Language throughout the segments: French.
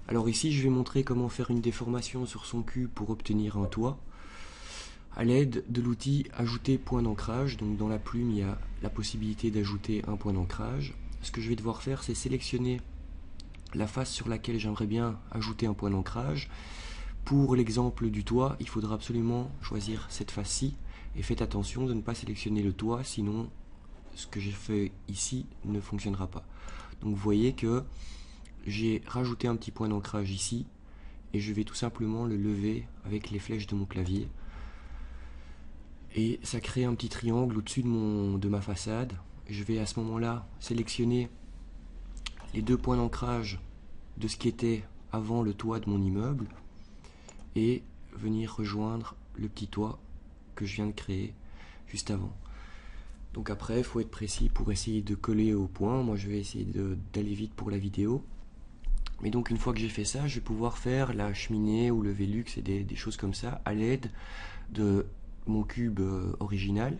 Alors ici, je vais montrer comment faire une déformation sur son cube pour obtenir un toit à l'aide de l'outil ajouter point d'ancrage. Donc dans la plume, il y a la possibilité d'ajouter un point d'ancrage. Ce que je vais devoir faire, c'est sélectionner la face sur laquelle j'aimerais bien ajouter un point d'ancrage. Pour l'exemple du toit, il faudra absolument choisir cette face-ci et faites attention de ne pas sélectionner le toit, sinon ce que j'ai fait ici ne fonctionnera pas. Donc vous voyez que j'ai rajouté un petit point d'ancrage ici et je vais tout simplement le lever avec les flèches de mon clavier et ça crée un petit triangle au-dessus de ma façade. Je vais à ce moment-là sélectionner les deux points d'ancrage de ce qui était avant le toit de mon immeuble et venir rejoindre le petit toit que je viens de créer juste avant. Donc après, il faut être précis pour essayer de coller au point. Moi, je vais essayer d'aller vite pour la vidéo. Mais donc, une fois que j'ai fait ça, je vais pouvoir faire la cheminée ou le Velux et des choses comme ça à l'aide de mon cube original.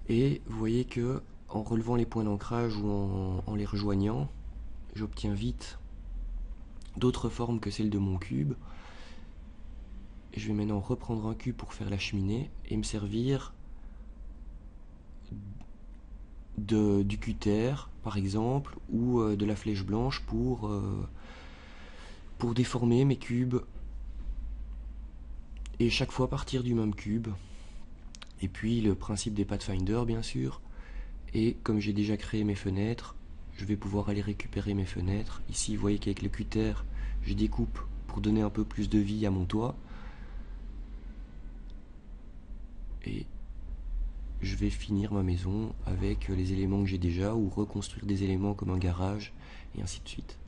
Et vous voyez que en relevant les points d'ancrage ou en les rejoignant, j'obtiens vite d'autres formes que celles de mon cube. Et je vais maintenant reprendre un cube pour faire la cheminée et me servir du cutter par exemple ou de la flèche blanche pour déformer mes cubes et chaque fois partir du même cube. Et puis le principe des Pathfinder bien sûr. Et comme j'ai déjà créé mes fenêtres, je vais pouvoir aller récupérer mes fenêtres. Ici vous voyez qu'avec le cutter je découpe pour donner un peu plus de vie à mon toit. Et je vais finir ma maison avec les éléments que j'ai déjà ou reconstruire des éléments comme un garage et ainsi de suite.